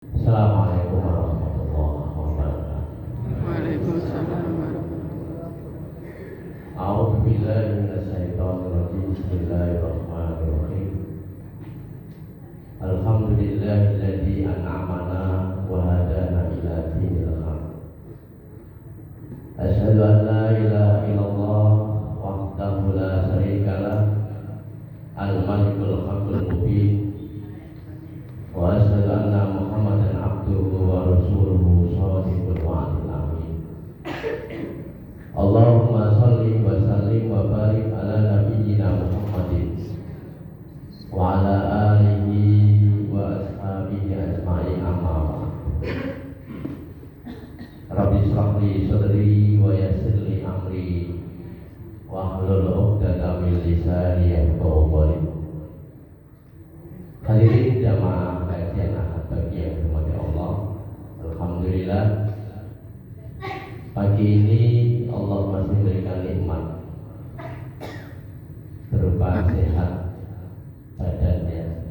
Assalamualaikum warahmatullahi wabarakatuh. Waalaikumsalam warahmatullahi A'udzu billahi minasyaitonir rajim. Bismillahirrahmanirrahim. Alhamdulillahilladzi an'amana wa hadana ila dinil haq. Asyhadu an la ilaha illallah wahdahu la syarikalah al-malikul haqqul mubin. Wa asyhadu anna Muhammadan abduhu wa rasuluhu shadiqul wa'dil amin. Allahumma shalli wa sallim wa barik ala nabiyyina Muhammadin wa ala alihi wa ashabihi ajma'in, amma ba'd. Rabbi shrah li sadri wa yassir li amri wa hlul 'uqdatam min lisani yafqahu qawli. Hadirin jamaah kajian Ahad pagi yang dirahmati Allah, alhamdulillah pagi ini Allah masih memberikan nikmat berupa sehat badannya.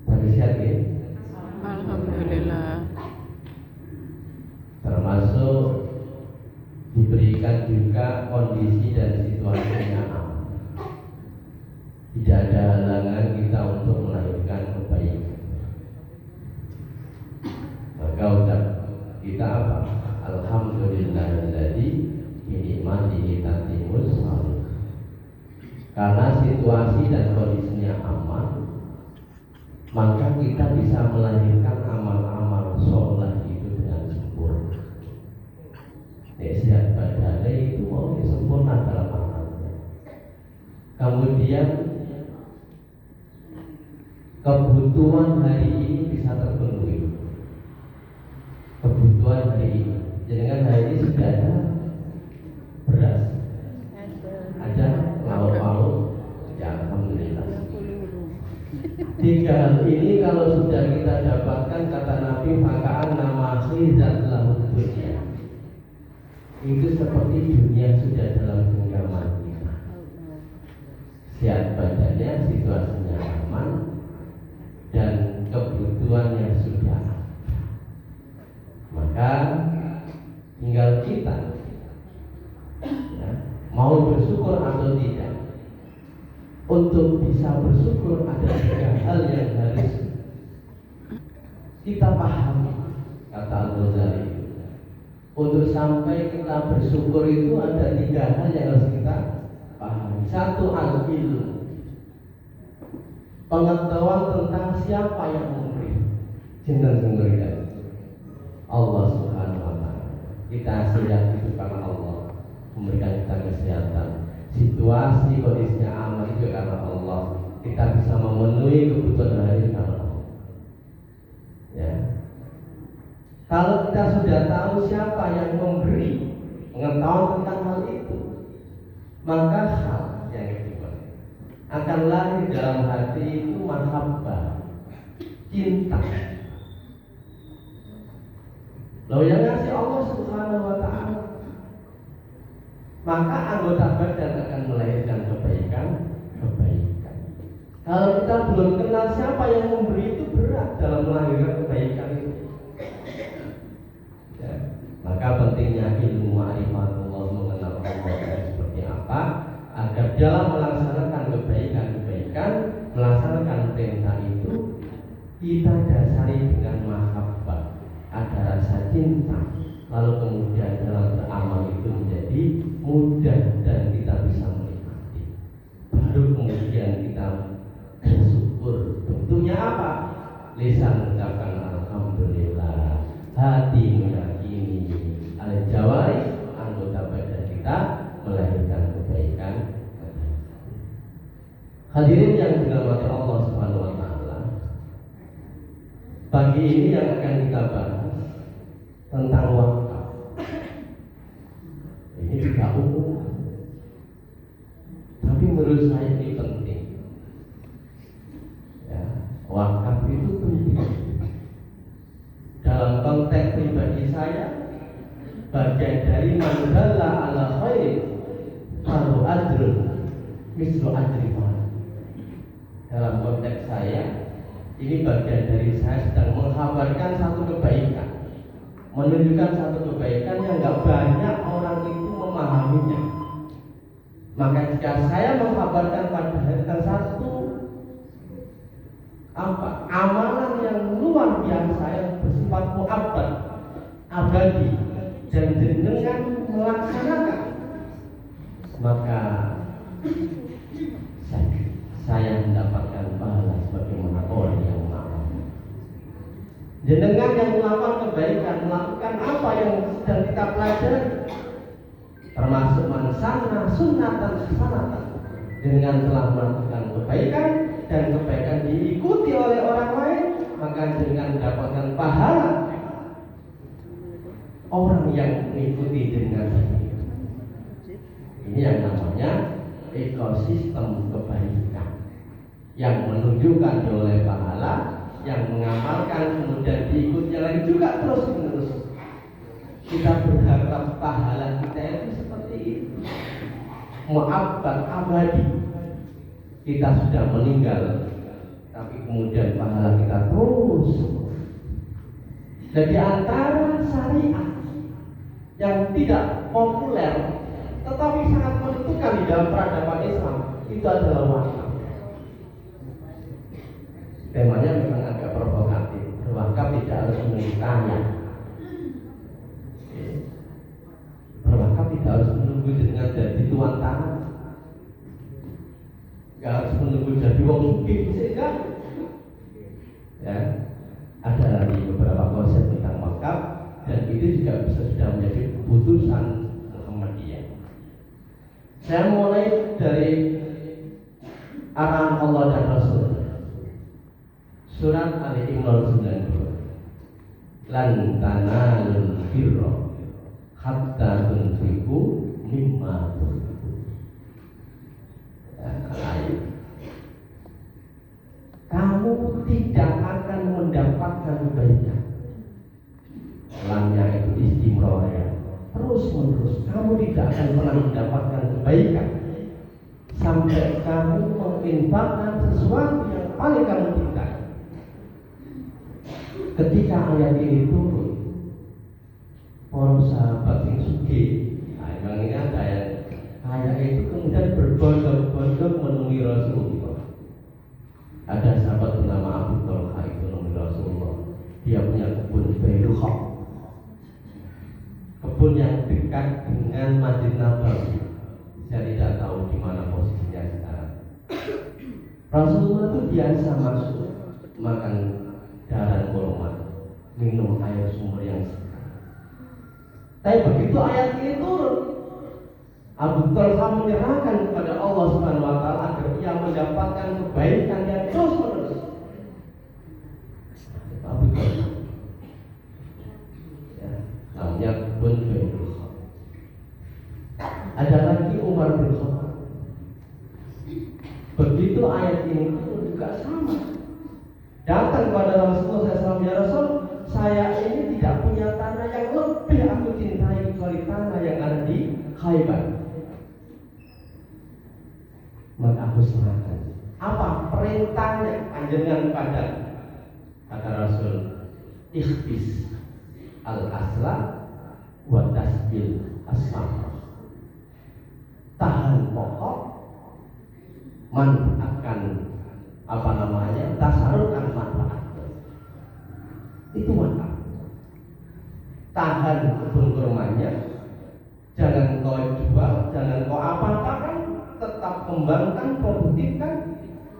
Tapi sehat ya? Alhamdulillah. Termasuk diberikan juga kondisi dan situasinya aman. Tidak ada halangan kita untuk melahirkan kebaikan. Maka ucap kita apa? Alhamdulillahilladzi binikmatihi tatimmus shalihah. Karena situasi dan kondisinya aman, maka kita bisa melahirkan amal-amal soleh itu dengan sempurna. Sehat badannya itu mau sempurna dalam amalnya. Kemudian kebutuhan hari ini bisa terpenuhi. Kebutuhan hari ini, jangan hari ini sudah ada beras, ada lauk-lauk, ya alhamdulillah. Tiga hal ini kalau sudah kita dapatkan, kata Nabi, fakaan nama khizat lahu dunya. Itu seperti dunia sudah dalam genggaman kita. Sehat badannya, situasinya aman, dan kebutuhannya sudah ada. Maka tinggal kita ya, mau bersyukur atau tidak. Untuk bisa bersyukur ada tiga hal yang harus kita pahami, kata Al-Ghazali. Untuk sampai kita bersyukur itu ada tiga hal yang harus kita pahami. Satu, al-ilmu, pengetahuan tentang siapa yang memberi. Cinta sendiri Allah Subhanahu wa Ta'ala. Kita sehat itu karena Allah memberikan kita kesehatan. Situasi kondisinya aman itu karena Allah. Kita bisa memenuhi kebutuhan hari karena Allah. Ya. Kalau kita sudah tahu siapa yang memberi, pengetahuan tentang hal itu, maka hal yang kedua akan lahir dalam hati itu mahabbah, cinta. Lalu yang ngasih Allah Subhanahu wa Ta'ala, maka anggota badan akan melahirkan kebaikan. Kalau kita belum kenal siapa yang memberi, itu berat dalam melahirkan kebaikan itu. Ya. Maka pentingnya ilmu ma'rifatullah, mengenal Allah seperti apa, agar dalam melaksanakan kebaikan, melaksanakan perintah itu, kita dasari dengan mahabbah, ada rasa cinta, lalu kemudian dalam beramal itu menjadi mudah dan kita bisa menikmati. Baru kemudian kita bersyukur. Tentunya apa? Lisan mengucapkan alhamdulillah, hati meyakini, al-jawari, anggota badan kita melahirkan kebaikan. Hadirin yang dirahmati Allah Subhanahu wa Ta'ala, pagi ini yang akan kita bahas tentang wakaf. Ini tidak umum, tapi menurut saya ini penting. Ya, wakaf itu penting. Dalam konteks pribadi saya, bagian dari mandala ala khair faru ajrun mislu ajri fa'il. Dalam konteks saya, Ini bagian dari saya sedang mengkabarkan satu kebaikan, menunjukkan satu kebaikan yang nggak banyak orang itu memahaminya. Maka jika saya mengkabarkan pada tentang satu amalan yang luar biasa yang bersifat mu'abbad, abadi, dan dengan melaksanakan, maka saya mendapatkan pahala sebagaimana orang yang mengamalkan. Jenengan yang melakukan kebaikan, melakukan apa yang sedang kita pelajari, termasuk mansanna sunnatan hasanatan, dengan telah melakukan kebaikan dan kebaikan diikuti oleh orang lain, maka dengan mendapatkan pahala orang yang mengikuti dengan baik. Ini yang namanya ekosistem kebaikan yang menunjukkan oleh pahala, yang mengamalkan kemudian diikutnya lagi juga terus menerus. Kita berharap pahala kita itu seperti itu, mu'abbad abadi. Kita sudah meninggal, tapi kemudian pahala kita terus. Jadi antara syariat yang tidak populer tetapi sangat menentukan di dalam peradaban Islam itu adalah wakaf. Temanya memang agak provokatif. Berwakaf tidak harus menunggu kaya. Berwakaf tidak harus menunggu dengan jadi tuan tanah. Tidak harus menunggu jadi wong sugih, sehingga ya ada lagi beberapa konsep tentang wakaf, dan itu juga bisa sudah menjadi keputusan Muhammadiyah. Saya mulai dari arahan Allah dan Rasul. Surat Ali Imran 90. Lan tanalul birra hatta tunfiqu mimma tuhibbun. Kamu tidak akan mendapatkan kebaikan. Lamnya itu istimror, ya, terus menerus. Kamu tidak akan pernah mendapatkan kebaikan sampai kamu menginfakkan sesuatu yang paling kamu cintai. Ketika ayat ini turun, para sahabat yang sugih, memang ini ada ayat itu kemudian berbondong-bondong menemui Rasulullah. Ada sahabat bernama Abu Talha itu menemui Rasulullah. Dia punya kebun Bairuha, kebun yang dekat dengan Masjid Nabawi. Saya tidak tahu di mana posisinya sekarang. Rasulullah itu biasa masuk makan darah kurma, minum air sumber yang segar. Tapi begitu ayat ini turun, Abu Talha menyerahkan kepada Allah Subhanahu wa taala agar ia mendapatkan kebaikan yang terus menerus. Abu Talha, ya, namanya kebun Bairuha. Ada lagi Umar bin Khattab. Begitu ayat ini turun juga sama. Datang kepada Rasulullah SAW, ya Rasul, saya ini tidak punya tanah yang lebih aku cintai kecuali tanah yang ada di Khaybar. Maka aku serahkan. Apa perintahnya panjenengan pada? Kata Rasul, ikhtis al-asla wa tasbil as-samrah. Tahan pokok, manfaatkan tasarufkan manfaat. Itu manfaat. Tahan kebun kurmanya, jangan kau jual, jangan kau apa-apakan, tetap kembangkan, produktifkan,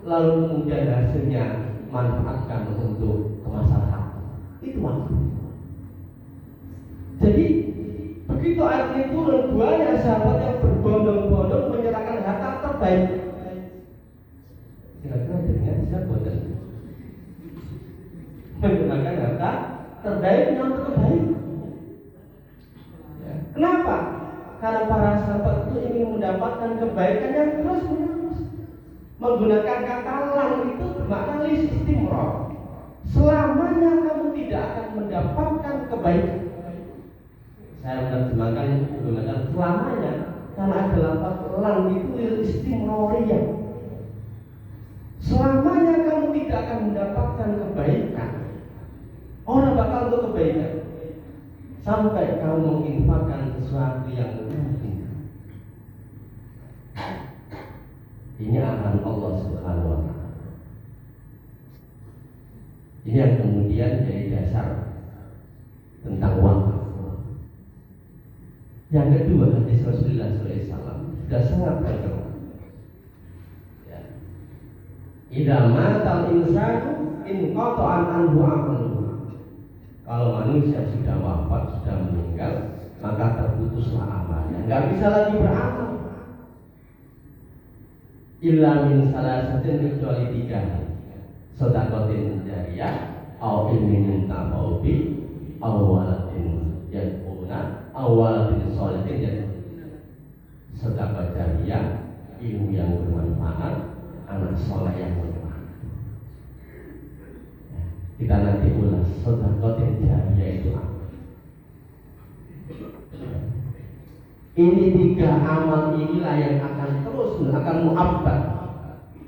lalu kemudian hasilnya manfaatkan untuk kemaslahatan. Itu manfaat. Jadi begitu ayat ini turun, banyak sahabat yang berbondong-bondong menyerahkan harta terbaik. Kira-kira dengan siapa tadi? Menggunakan harta terbaik yang terbaik. Ya. Kenapa? Karena para sahabat itu ingin mendapatkan kebaikan yang terus menerus. Menggunakan kata lang itu bermakna istimror. Selamanya kamu tidak akan mendapatkan kebaikan. Saya menerjemahkan menggunakan selamanya karena ada lafaz lang itu istimroriyah. Selamanya kamu tidak akan mendapatkan sampai kau menginfakkan sesuatu yang penting. Ini akan Allah Subhanahu wa Ta'ala. Ini yang kemudian jadi dasar tentang wakaf. Yang kedua, hadis Rasulullah SAW sudah sangat terkenal. Ya. Idza matal insanu in qata'an anhu amaluhu. Kalau manusia sudah wafat, sudah meninggal, maka terputuslah amalnya. Enggak bisa lagi beramal. Illa min salasatin, kecuali 3. Sedekatin jariyah, au ilmin tafa'u bi, au waladin yad'una, au waladin sholihin yad'una. Sedekah jariyah, ilmu yang bermanfaat, anak soleh yang bermanfaat. Kita nanti ulas sedekatin jariyah itu apa. Ini 3 amal inilah yang akan terus, akan mu'abbad,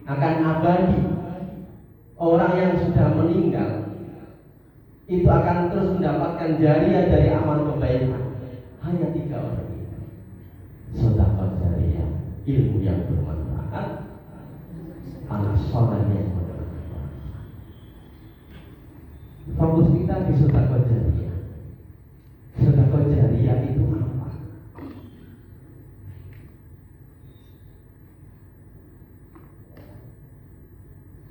akan abadi. Orang yang sudah meninggal itu akan terus mendapatkan jariyah dari amal kebaikan. Hanya 3 orang ini. Sedekah jariyah, ilmu yang bermanfaat, anak soleh yang bermanfaat. Fokus kita di sedekah jariyah. Sedekah jariyah itu apa?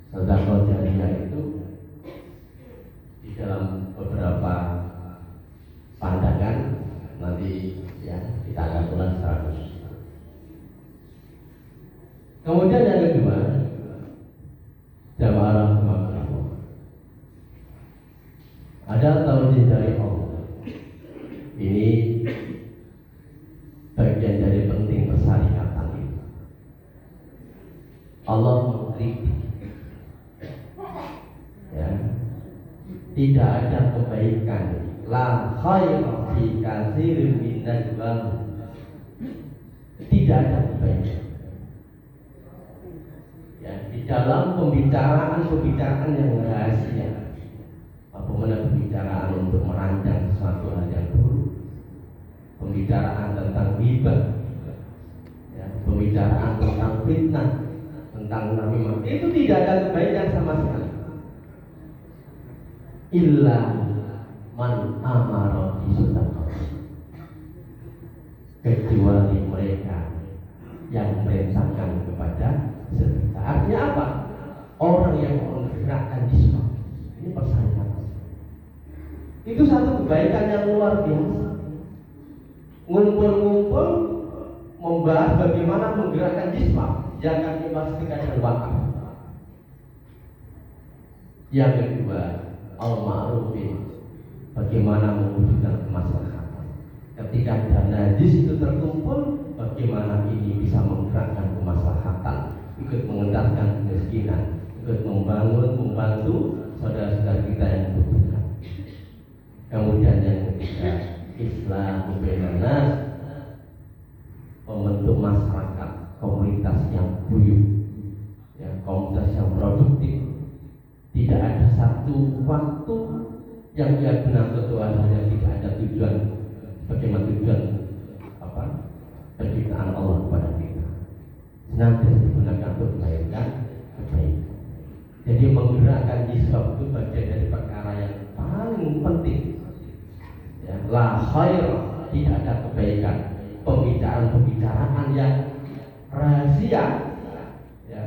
Sedekah jariyah itu di dalam beberapa pandangan nanti ya kita akan ulas 100. Kemudian yang kedua, jamaah makhluk. Ada tauhid dari Allah. Ini bagian dari penting persyarikatan itu. Allah mengkritik. Ya, tidak ada kebaikan. La khaira fi katsirin min najwahum. Tidak ada kebaikan. Ya, di dalam pembicaraan yang rahasia. Apabila pembicaraan untuk merancang sesuatu hal yang buruk, pembicaraan tentang ghibah, ya, pembicaraan tentang fitnah, tentang namimah, itu tidak ada kebaikan sama sekali. Illa man amara bisedekah, kecuali mereka yang merintahkan kepada sedekah. Artinya apa? Orang yang menggerakkan disma. Ini persyaratan. Itu satu kebaikan yang luar biasa. Ngumpul-ngumpul membahas bagaimana menggerakkan jisma, zakat, infak, sedekah dan wakaf. Yang kedua, al-ma'rufin, bagaimana mewujudkan kemaslahatan. Ketika dana jis itu terkumpul, bagaimana ini bisa menggerakkan kemaslahatan, ikut mengentaskan kemiskinan, ikut membantu saudara-saudara kita yang membutuhkan. Kemudian yang ketiga, Islam bainan nas, membentuk masyarakat, komunitas yang guyup, ya, komunitas yang produktif. Tidak ada satu waktu yang dia benar ketua hanya tidak ada tujuan. Bagaimana tujuan apa? Penciptaan Allah kepada kita. Senantiasa digunakan untuk melahirkan kebaikan. Jadi menggerakkan jisab itu bagian dari perkara yang paling penting. Ya, la khair, tidak ada kebaikan. Pembicaraan yang rahasia, ya,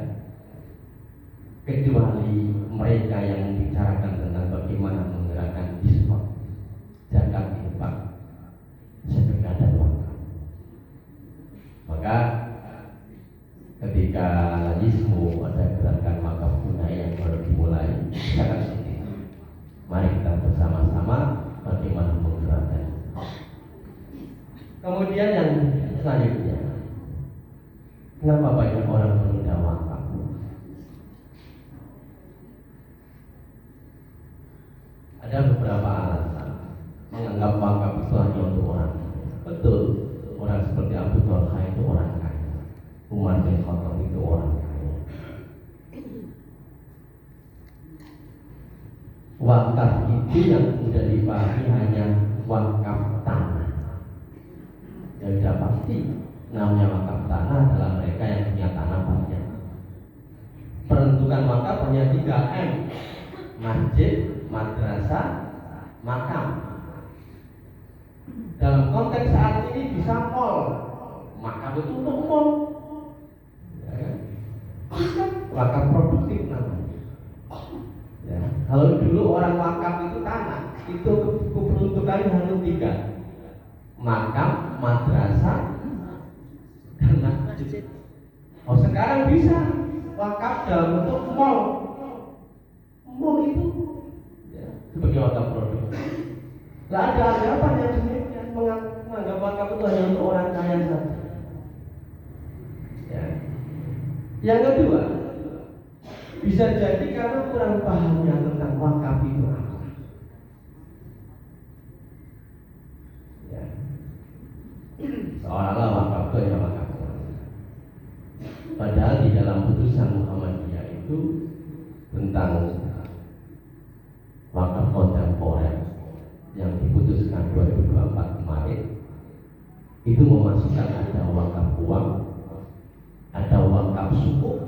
kecuali mereka yang membicarakan tentang bagaimana menggerakkan jisab, zakat, infak, sedekah dan wakaf. Maka ketika jismu ada gerakan wakaf tunai yang baru dimulai, sangat penting. Mari kita bersama-sama bagaimana menggerakkan. Kemudian yang selanjutnya, kenapa banyak orang menunda wakaf? Ada beberapa alasan. Menganggap wakaf itu hanya untuk orang. Betul, orang seperti Abu Talha itu orang kaya, Umar bin Khattab itu orang kaya. Wakaf itu yang sudah dipahami hanya wakaf tanah. Ya sudah pasti namanya wakaf tanah adalah mereka yang punya tanah banyak. Penentukan wakaf hanya 3M: masjid, madrasah, makam. Dalam konteks saat ini bisa mall, makam itu untuk mall, ya kan? Wakaf produktif namanya. Ya. Kalau dulu orang wakaf itu tanah, itu keperuntukannya hanya 3: makam, madrasah, dan masjid. Oh, sekarang bisa wakaf dalam bentuk mall. Mall itu ya, sebagai wakaf produktif. Lah ada apa yang demikian menganggap wakaf itu hanya untuk orang kaya saja? Ya. Yang kedua, bisa jadi karena kurang pahamnya tentang wakaf itu apa. Ya. Seolah-olah wakaf itu hanya wakaf. Padahal di dalam putusan Muhammadiyah itu tentang wakaf kontemporer yang diputuskan 2024 kemarin itu memasukkan ada wakaf uang, ada wakaf sukuk,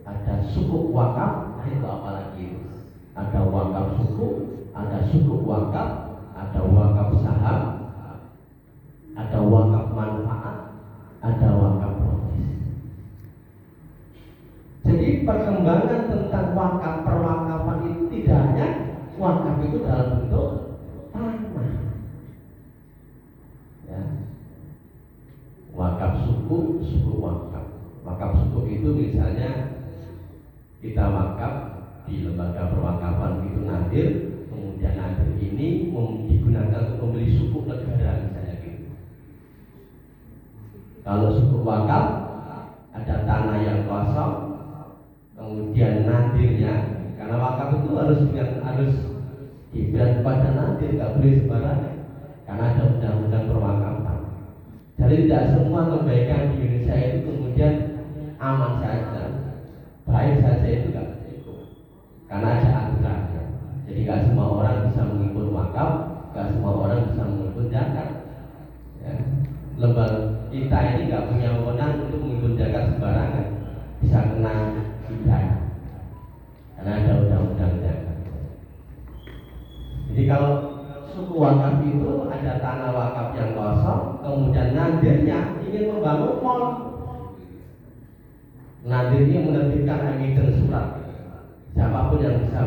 ada sukuk wakaf, itu apalagi itu? Ada wakaf sukuk, ada sukuk wakaf, ada wakaf saham, ada wakaf manfaat, ada wakaf profesi. Jadi perkembangan tentang wakaf perwakafan itu tidak hanya wakaf itu dalam bentuk tanah, ya. Wakaf suku, suku wakaf. Wakaf suku itu misalnya kita wakaf di lembaga perwakafan itu nadir, kemudian nadir ini digunakan untuk membeli suku negara misalnya gitu. Kalau suku wakaf ada tanah yang kosong, kemudian nadirnya, karena wakaf itu harus diberikan kepada nadir, nggak boleh sembarangan, karena ada undang-undang perwakafan. Jadi tidak semua kebaikan di Indonesia itu kemudian aman saja, baik saja, itu nggak begitu, karena ada aturannya. Jadi nggak semua orang bisa mengikut wakaf, nggak semua orang bisa mengikut zakat. Ya. Lembaga kita ini nggak punya wewenang untuk mengikut zakat sembarangan, bisa kena pidana karena ada undang-undang zakat. Jadi kalau suku wakaf itu ada tanah wakaf yang kosong, kemudian nadirnya ingin membangun mall. Nadirnya menerbitkan emiten surat, siapapun yang bisa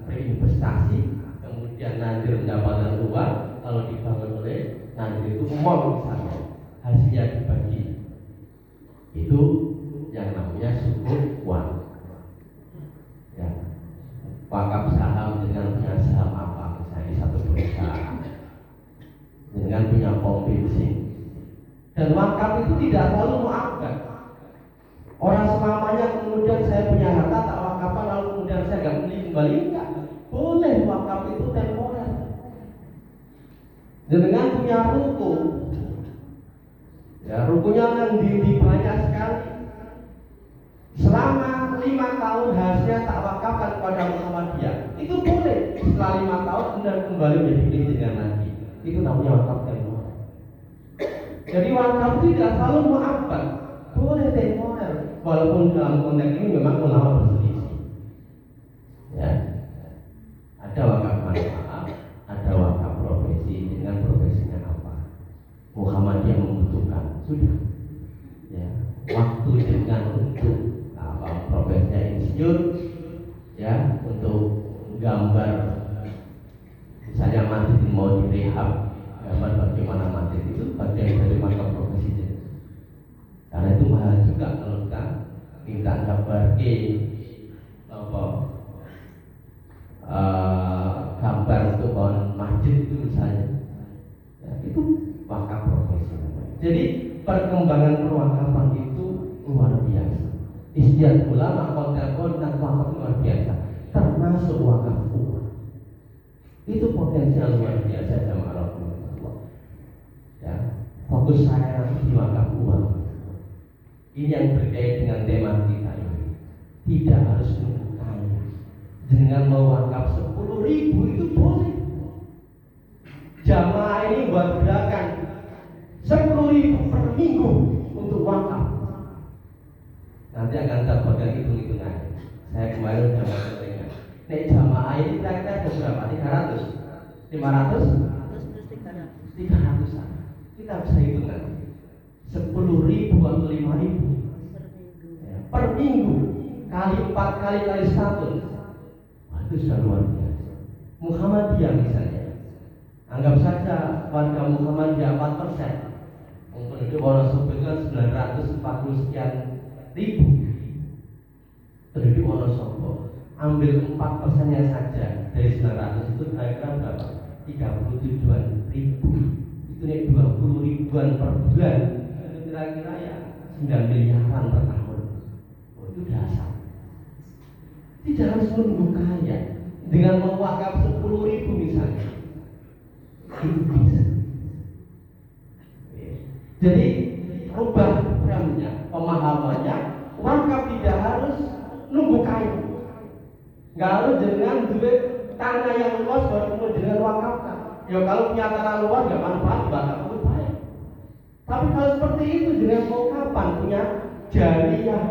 berinvestasi, kemudian nadir mendapatkan uang, kalau dibangun oleh nadir itu mall misalnya, hasilnya dibagi. Itu yang namanya suku wakaf. Ya. Wakaf saham dengan punya saham apa, misalnya satu perusahaan dengan punya pom bensin. Dan wakaf itu tidak selalu muakkad. Orang selamanya kemudian saya punya harta tak wakafkan lalu kemudian saya nggak beli kembali, enggak. Boleh wakaf itu temporer. Dengan punya ruko, ya rukunya yang banyak sekali. Selama 5 tahun hasilnya tak wakafkan kepada Muhammadiyah, itu boleh. Setelah 5 tahun kemudian kembali menjadi milik lagi. Itu namanya wakaf temporer. Jadi wakaf tidak selalu muakkad, boleh temporer. Walaupun dalam konteks ini memang ulama berselisih. Ya. Ada wakaf manfaat, ada wakaf profesi, dengan profesinya apa. Muhammadiyah membutuhkan, sudah. Ya. Waktu dengan untuk profesinya insinyur, ya, untuk gambar misalnya masjid mau direhab, gambar bagaimana masjid itu bagian dari wakaf profesinya. Karena itu mahal juga kalau kita minta gambar gambar untuk bangun masjid itu misalnya, ya, itu wakaf profesi. Jadi perkembangan perwakafan itu luar biasa. Istiadat ulama kontemporer dan wakaf luar biasa, termasuk wakaf uang. Itu potensial luar biasa jamaah Rasulullah. Ya, fokus saya nanti di wakaf uang. Ini yang berkait dengan tema kita ini. Tidak harus menunggu kaya. Dengan mewakaf 10.000 itu boleh. Jamaah ini buat gerakan 10.000 per minggu untuk wakaf. Nanti akan dapatkan hitung-hitungan. Saya kemarin sudah mendengar. Nek jamaah ini kira-kira ada berapa? 300? 500? 300-an. Kita bisa hitung nanti. 10.000 atau 5.000 ya, per minggu kali 4 kali 1. Wah, itu sudah luar biasa. Muhammadiyah misalnya, anggap saja warga Muhammadiyah 4%. Penduduk Wonosobo itu kan 940 sekian ribu penduduk Wonosobo. Ambil 4%-nya saja dari 900 itu kira-kira berapa? 37 ribu. Itu nih 20 ribuan per bulan. Itu kira-kira ya 9 miliaran per tahun. Oh, itu dasar. Tidak harus menunggu kaya. Dengan mewakaf 10.000 misalnya, itu bisa. Jadi rubah framenya, pemahamannya, wakaf tidak harus nunggu kaya. Nggak harus dengan duit tanah yang luas baru kemudian wakafkan. Ya kalau punya tanah luas nggak manfaat wakaf itu baik. Tapi kalau seperti itu dengan mau kapan punya jariah?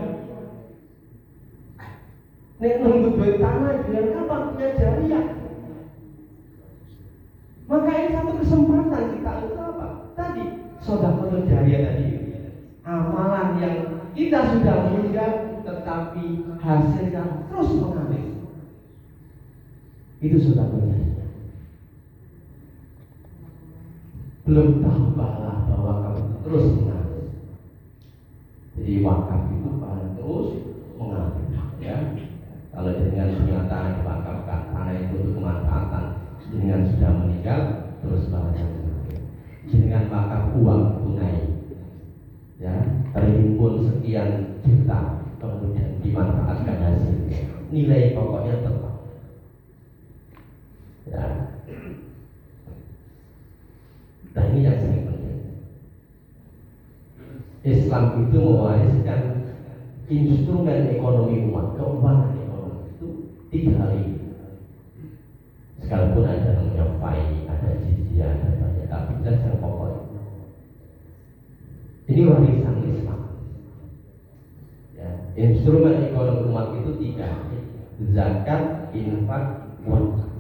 Nek nunggu duit tanah dengan kapan punya jariah? Maka ini satu kesempatan kita untuk apa? Tadi sedekah jariah tadi, amalan yang kita sudah meninggal tetapi hasilnya terus mengalir. Itu sedekah jariah. Belum tahu bahwa wakaf terus mengalir. Jadi wakaf itu terus mengalir, ya. Kalau dengan punya tanah diwakafkan, tanah itu untuk kemanfaatan, dengan sudah meninggal terus mengalir. Dengan wakaf uang tunai, ya, terhimpun sekian juta, kemudian dimanfaatkan hasilnya, nilai pokoknya tetap, ya. Nah, ini yang sangat penting. Islam itu mewariskan instrumen ekonomi umat, keuangan ekonomi itu 3 hal ini. Sekalipun ada namanya fai, ada jizyah, ada banyak, tapi jelas yang pokok. Ini warisan Islam. Ya, instrumen ekonomi umat itu 3: zakat, infak, wakaf.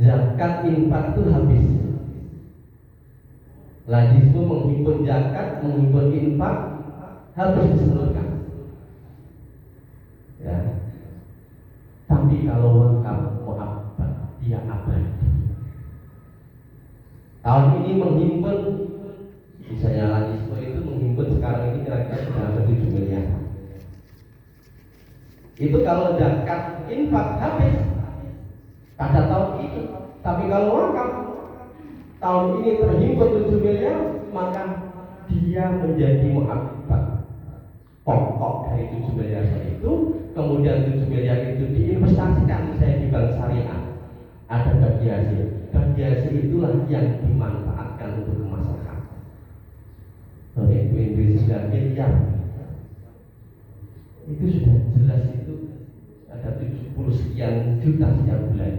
Zakat, infak itu habis. Lajismu menghimpun zakat, menghimpun infak, harus disalurkan. Ya. Tapi kalau wakaf muhabbat, dia abadi. Tahun ini menghimpun, misalnya lajismu itu menghimpun sekarang ini kira-kira sudah 7 miliar. Itu kalau zakat, infak habis pada tahun ini. Tapi kalau wakaf tahun ini terhimpun 7 miliar, maka dia menjadi muhabbat. Pokok dari 7 miliar itu, kemudian 7 miliar itu diinvestasikan misalnya di bank syariah, ada bagi hasil. Bagi hasil itulah yang dimanfaatkan untuk masyarakat. Oleh itu 9 miliar itu sudah jelas, itu ada 70 sekian juta setiap bulan.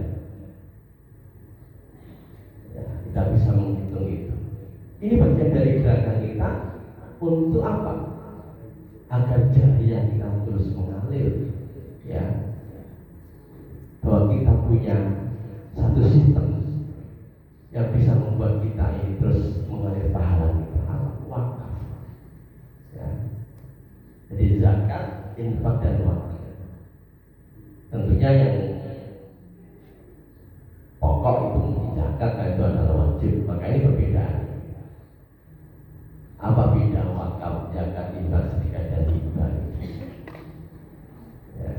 Ya, kita bisa menghitung itu. Ini bagian dari gerakan kita untuk apa? Agar jariah kita terus mengalir, ya. Bahwa kita punya satu sistem yang bisa membuat kita ini terus mengalir pahala kita, wakaf, ya. Jadi zakat, infak dan wakaf. Tentunya yang pokok itu zakat, itu adalah wajib. Maka ini perbedaan. Apa beda wakaf, zakat, infak, sedekah dan hibah? Ya.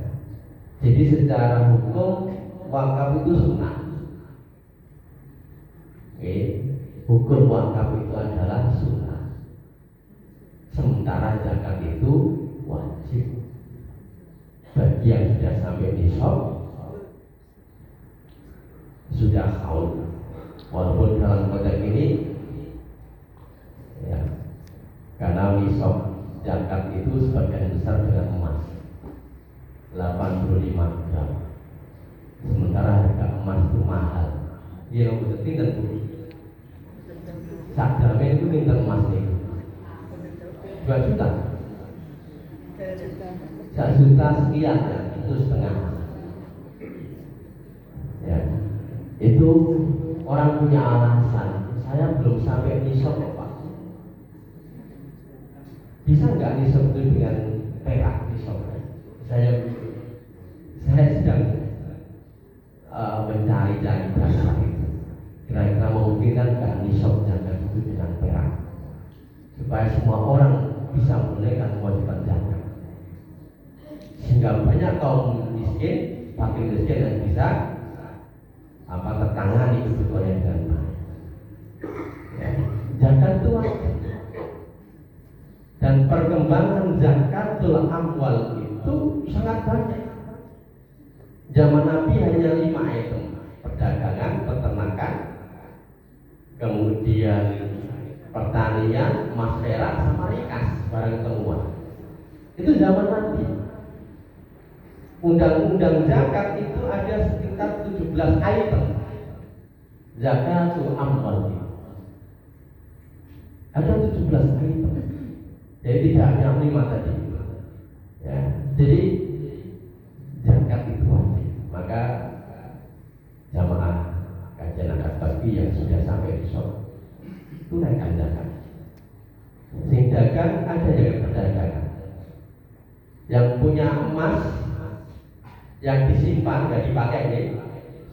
Jadi secara hukum wakaf itu sunnah. Oke. Hukum wakaf itu adalah sunnah. Sementara zakat itu wajib. Bagi yang sudah sampai nisab, sudah haul. Walaupun dalam konteks ini, ya, karena nisab zakat itu sebagian besar dengan emas 85 gram. Sementara harga emas itu mahal, Iya betul, pinter Bu. Sak grame itu pinter emas nih. 2 juta. 1 juta sekian ya, itu setengah. Ya, itu orang punya alasan. Saya belum sampai nisab Pak. Bisa nggak nisab itu dengan perak nisab? Saya sedang mencari-cari data itu. Kira-kira memungkinkan nggak nisab zakat itu dengan perak, supaya semua orang bisa menunaikan kewajiban zakat, sehingga banyak kaum miskin, fakir miskin yang bisa tertangani kebutuhannya dengan baik. Ya, zakat itu wajib. Dan perkembangan zakatul amwal itu sangat banyak. Zaman Nabi hanya 5 item: perdagangan, peternakan, kemudian pertanian, emas perak, sama rikas, barang temuan. Itu zaman Nabi. Undang-undang zakat itu ada sekitar 17 item. Zakatul amwal itu ada 17 item. Jadi tidak hanya 5 tadi. Ya, jadi zakat itu wajib. Maka jamaah kajian akad pagi yang sudah sampai di sholat tunaikan zakat. Sing dagang ada yang perdagangan. Yang punya emas yang disimpan nggak dipakai ini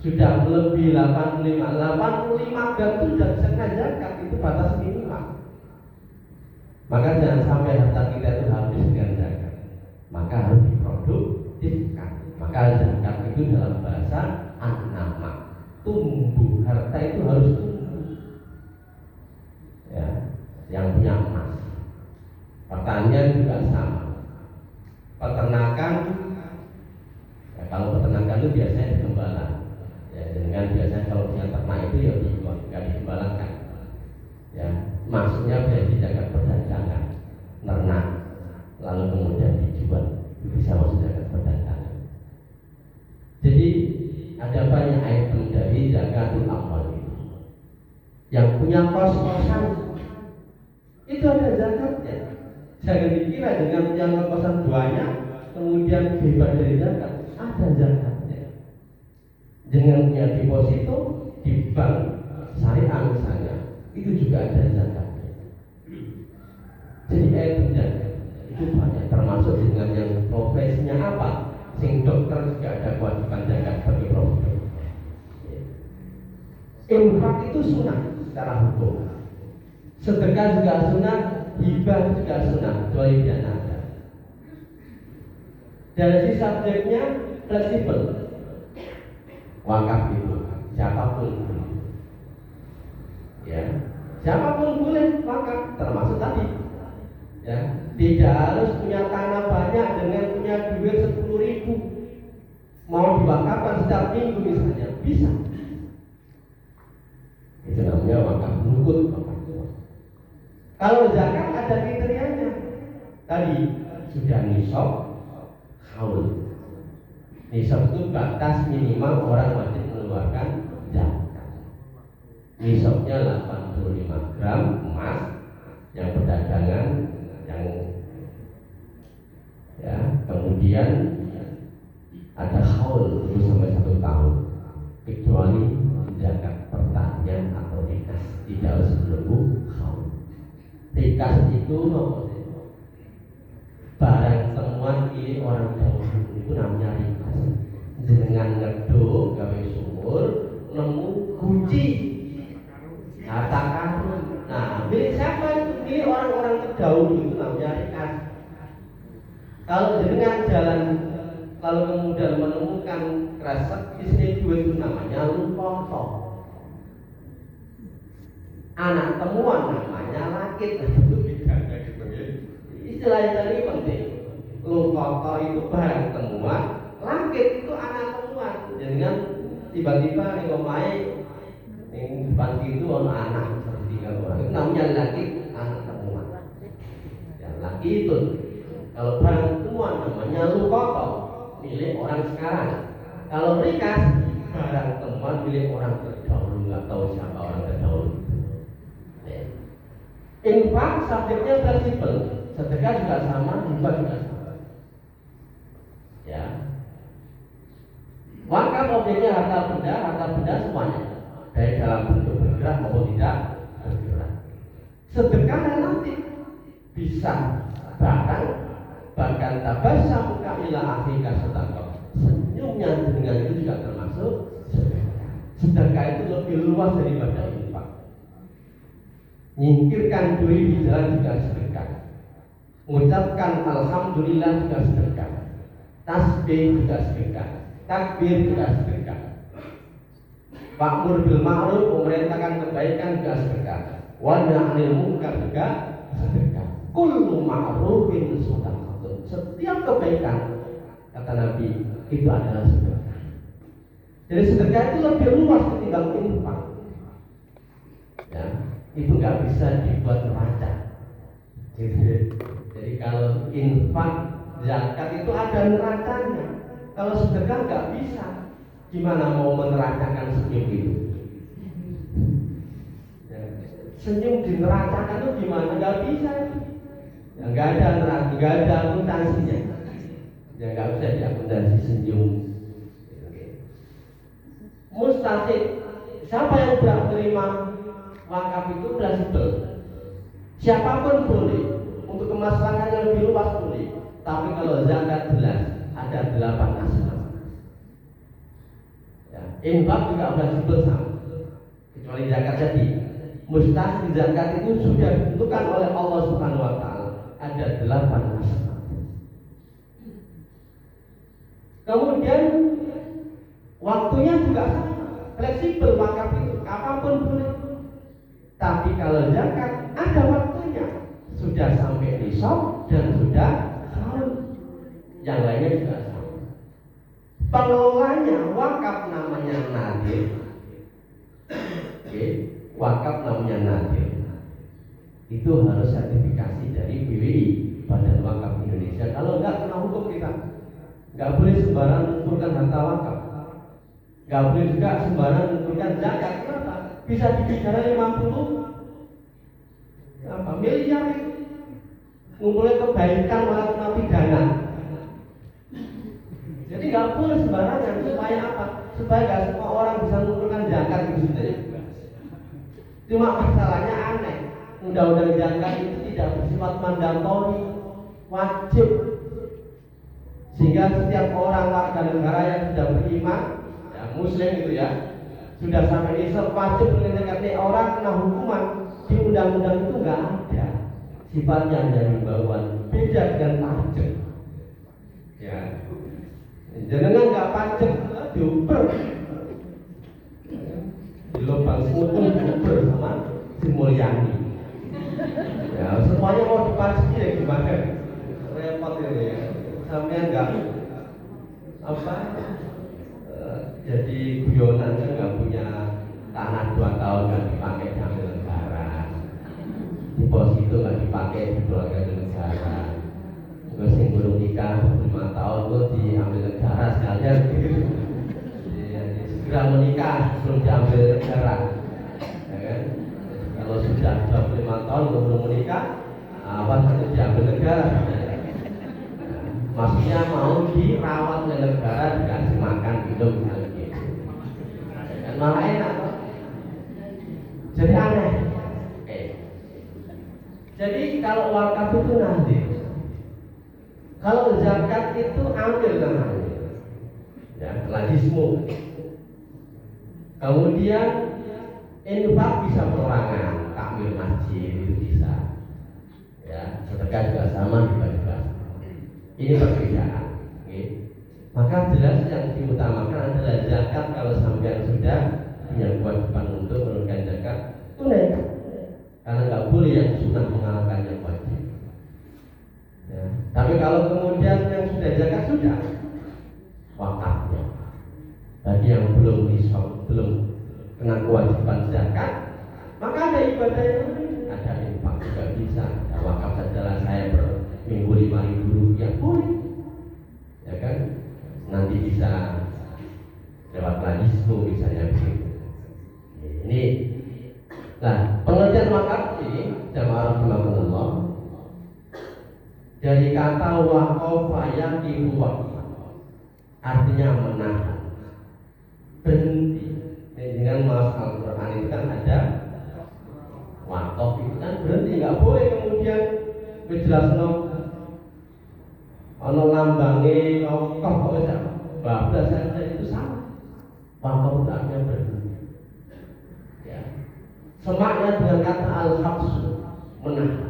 sudah lebih 85 gram itu sudah bisa kena zakat, itu batas minimal. Maka jangan sampai harta kita itu habis dengan zakat. Maka harus diproduktifkan. Maka zakat itu dalam bahasa an-nama, tumbuh. Harta itu harus tumbuh. Ya, yang punya emas. Pertanian juga sama. Peternakan, ya, kalau peternakan itu biasanya digembala. Ya, dengan biasanya kalau punya ternak itu ya nggak digembalakan. Ya, maksudnya berarti zakat perdagangan, ternak, lalu kemudian dijual, itu bisa masuk zakat perdagangan. Jadi ada banyak item dari zakatul amwal itu. Yang punya kos-kosan itu ada zakatnya. Jangan dikira dengan yang kos-kosan banyak kemudian bebas dari zakat, ada zakatnya. Dengan punya deposito di bank syariah misalnya, itu juga ada zakatnya. Jadi itemnya itu banyak, termasuk dengan yang profesinya apa. Sing dokter juga ada kewajiban zakat bagi profesor. Infak itu sunnah secara hukum. Sedekah juga sunnah, hibah juga sunnah, kecuali dia ada. Dari sisi subjeknya fleksibel. Wakaf itu siapapun boleh. Ya, siapapun boleh wakaf, termasuk tadi. Ya, tidak harus punya tanah banyak dengan punya duit 10.000. Mau diwakafkan setiap minggu misalnya, bisa. Itu namanya wakaf nukut. Kalau zakat ada kriterianya. Tadi sudah nisab, haul. Nisab itu batas minimal orang wajib mengeluarkan zakat. Nisabnya 85 gram emas, yang perdagangan, yang ya, kemudian ada haul itu sampai 1 tahun, kecuali zakat pertanian atau rikas, tidak harus menunggu haul. Rikas itu barang temuan milik orang dahulu, itu namanya rikas. Dengan ngeduk gawe sumur nemu kunci harta karun. Nah, milik siapa itu? Milik orang-orang terdahulu, itu namanya rikas. Kalau dengan jalan lalu kemudian menemukan kresek di sini duit, itu namanya lupoto. Anak temuan namanya lakit. Itu bedanya gitu ya. Istilah yang tadi penting. Lupoto itu barang temuan, lakit itu anak temuan. Dengan tiba-tiba nih omahe ning depan itu ono anak seperti orang. Itu namanya lakit, anak temuan. Ya, laki itu kalau barang temuan namanya lupoto, milik orang sekarang. Kalau rikas barang temuan milik orang terdahulu, nggak tahu siapa orang terdahulu. Ya. Infak subjeknya fleksibel, sedekah juga sama, infak juga sama. Ya. Wakaf objeknya harta benda semuanya, baik dalam bentuk bergerak maupun tidak bergerak. Sedekah relatif, bisa bahkan tabassamuka ila akhika sedekah. Senyumnya dengan itu juga termasuk sedekah. Sedekah itu lebih luas daripada infak. Nyingkirkan duri di jalan juga sedekah. Mengucapkan alhamdulillah juga sedekah. Tasbih juga sedekah. Takbir juga sedekah. Ma'mur bil ma'ruf, memerintahkan kebaikan juga sedekah. Wa nahy 'anil munkar juga sedekah. Kullu ma'rufin shadaqatun. Setiap kebaikan, kata Nabi, itu adalah sedekah. Jadi sedekah itu lebih luas ketimbang infak. Ya, itu nggak bisa dibuat neraca. Jadi kalau infak, zakat itu ada neracanya. Kalau sedekah nggak bisa. Gimana mau meneracakan senyum itu? Ya, senyum dineracakan itu gimana? Nggak bisa. Ya, nggak ada neraca, nggak ada akuntansinya. Ya nggak bisa diakuntansi senyum. Mustahil. Siapa yang berhak menerima wakaf itu fleksibel. Siapapun boleh. Untuk kemaslahan yang lebih luas boleh. Tapi kalau zakat jelas ada 8 asal. Ya, infak juga fleksibel sama. Kecuali zakat tadi. Mustahil zakat itu sudah ditentukan oleh Allah Subhanahu wa taala. Ada 8 asal. Kemudian waktunya juga sama. Fleksibel wakaf itu kapanpun boleh. Tapi kalau zakat ada waktunya. Sudah sampai nisab dan sudah sahur. Yang lainnya juga sama. Pengelolanya wakaf namanya nadir. Oke, wakaf namanya nadir. Itu harus sertifikasi dari BWI, Badan Wakaf Indonesia. Kalau enggak kena hukum kita. Enggak boleh sembarang mengumpulkan harta wakaf. Enggak boleh juga sembarang mengumpulkan zakat. Kenapa? Bisa dipidana 50 miliar. Ngumpulin kebaikan malah kena pidana. Jadi nggak boleh sembarangan. Supaya apa? Supaya nggak semua orang bisa mengumpulkan zakat itu sendiri. Cuma masalahnya aneh. Undang-undang zakat itu tidak bersifat mandatori, wajib. Sehingga setiap orang warga negara yang sudah beriman, ya, Muslim itu ya, sudah sampai nisab wajib menunaikan orang kena hukuman. Di undang-undang itu nggak ada. Sifatnya dari bawaan, beda dengan pajak. Ya, jangan nggak pajak diuber, di lubang semutung diuber sama si Mulyani. Ya, semuanya mau dipajaki ya gimana? Repot ini ya. Sampai nggak apa? Jadi guyonan nggak punya tanah 2 tahun nggak dipakai diambil negara. Deposito nggak dipakai dikeluarkan ke negara. Terus yang belum nikah 5 tahun tuh diambil negara sekalian. Jadi segera menikah belum diambil negara. Ya kan? Kalau sudah 25 tahun belum menikah, awas itu diambil negara. Maksudnya mau dirawat oleh negara, dikasih makan, minum, gitu. Dan malah enak. Jadi aneh. Jadi kalau wakaf itu nadir, kalau zakat itu ambil namanya, ya, lazismu. Kemudian infak bisa perorangan, takmir masjid itu bisa, ya, sedekah juga sama, juga. Ini perbedaan. Okay. Maka jelas yang diutamakan adalah zakat. Kalau sampai sudah punya kewajiban untuk menunaikan zakat, tunaikan. Karena nggak boleh yang sunnah mengalahkan yang wajib. Ya. Tapi kalau kemudian yang sudah zakat sudah wakafnya. Bagi yang belum nisab, belum kena kewajiban zakat, maka ada ibadah yang lain. Ada infak juga bisa. Ya, wakaf sajalah saya per minggu 5.000 rupiah boleh. Ya kan? Nanti bisa lewat nasionalisme misalnya begitu. Ini, nah pengertian wakaf ini jamaah rahimahullah dari kata waqafa yaqifu waqfa, artinya menahan, berhenti. Dengan mas Al-Quran itu kan ada wakaf itu kan berhenti, nggak boleh kemudian menjelaskan ono lambange wakaf kok bisa bablas saja, itu salah. Wakaf itu artinya berhenti. Ya. Semaknya dengan kata al-habsu, menahan.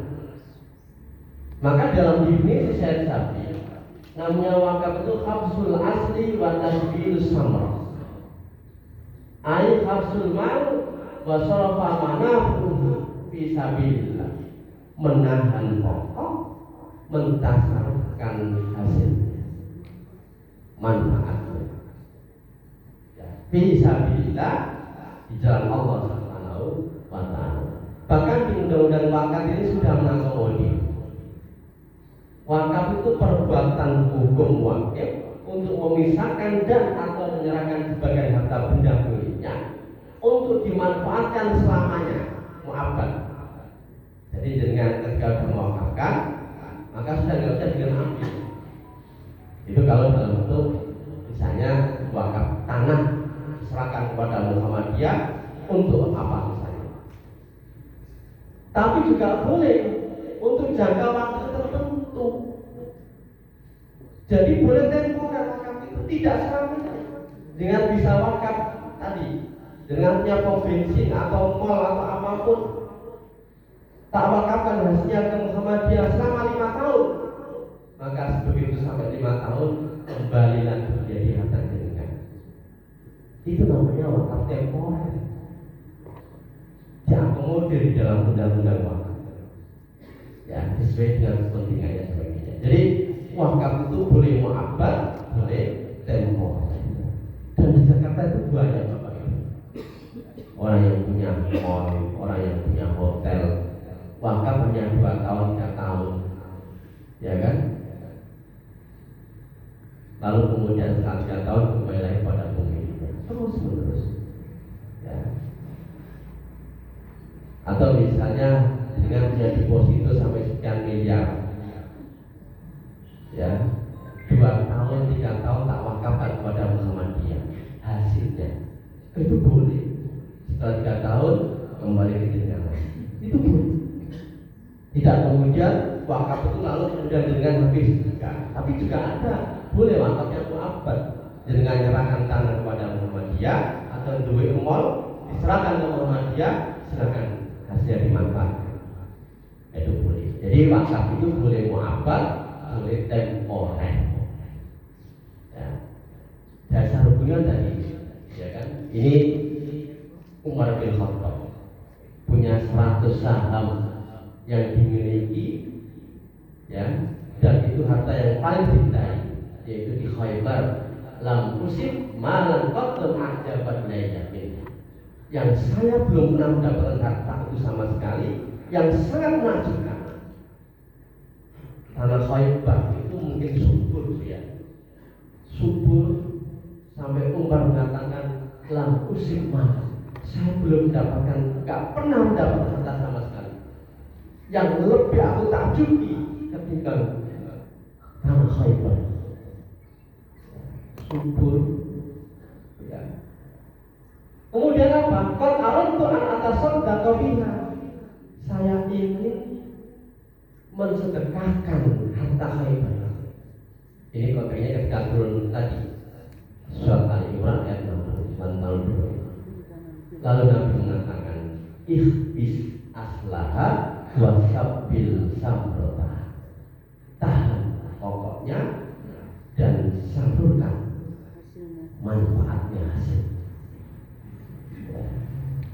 Maka dalam definisi Syekh Syafi'i namanya wakaf itu habsul asli wa tasbilus samar. Ai habsul mal wa sarafa manafuhu fi sabilillah. Menahan pokok, mentasarufkan hasil manfaatnya. Ya, fi sabilillah, di jalan Allah Subhanahu wa taala. Bahkan di undang-undang wakaf ini sudah mengakomodir. Wakaf itu perbuatan hukum wakif untuk memisahkan dan atau menyerahkan sebagai harta benda miliknya untuk dimanfaatkan selamanya, mu'abbad. Jadi dengan ketika mewakafkan, maka sudah nggak bisa diambil. Itu kalau dalam bentuk misalnya wakaf tanah diserahkan kepada Muhammadiyah untuk apa misalnya. Tapi juga boleh untuk jangka waktu tertentu. Jadi boleh temporer wakaf itu tidak selamanya. Dengan bisa wakaf tadi, dengan punya pom bensin atau mall atau apapun, tak wakafkan hasilnya ke Muhammadiyah selama 5 tahun, maka begitu sampai 5 tahun kembali lagi menjadi harta jenengan. Itu namanya wakaf temporer. Diakomodir di dalam undang-undang wakaf. Ya, sesuai dengan kepentingannya sebagainya. Jadi wakaf itu boleh mu'abbad, boleh temporer. Dan di Jakarta itu banyak Bapak Ibu. Orang yang punya mall, orang yang punya hotel, wakaf hanya 2 tahun, 3 tahun, ya kan? Lalu kemudian setelah 3 tahun kembali lagi pada pemiliknya, terus menerus. Ya. Atau misalnya dengan punya deposito sampai sekian miliar, ya, 2 tahun, 3 tahun tak wakafkan kepada Muhammadiyah, hasilnya itu boleh. Setelah 3 tahun kembali ke jenengan, itu boleh. Tidak kemudian wakaf itu lalu kemudian dengan habis juga. Tapi juga ada boleh wakaf yang mu'abbad, dengan menyerahkan tanah kepada Muhammadiyah atau duit mall diserahkan ke Muhammadiyah, silakan hasilnya dimanfaatkan. Itu boleh. Jadi wakaf itu boleh mu'abbad, boleh temporer. Ya. Dasar hukumnya tadi, ya kan? Ini Umar bin Khattab punya 100 saham yang dimiliki, ya, dan itu harta yang paling dicintai, yaitu di Khaybar. Lam usib malan qatun ajabat layyamin. Yang saya belum pernah mendapatkan harta itu sama sekali, yang sangat menakjubkan. Tanah Khaybar itu mungkin subur, ya, subur sampai Umar mengatakan lam usib malan. Saya belum mendapatkan, nggak pernah mendapatkan harta sama sekali. Yang lebih aku takjubi ketika tanah Khaybar subur, ya. Kemudian apa? Qad aradtu an atasaddaqa biha. Saya ingin mensedekahkan harta Khaybar. Ini konteksnya ketika turun tadi surat Al-Imran ayat 69 tahun 2. Lalu Nabi mengatakan ihbis aslaha wasabbil samrota. Tahan pokoknya dan salurkan manfaatnya hasil.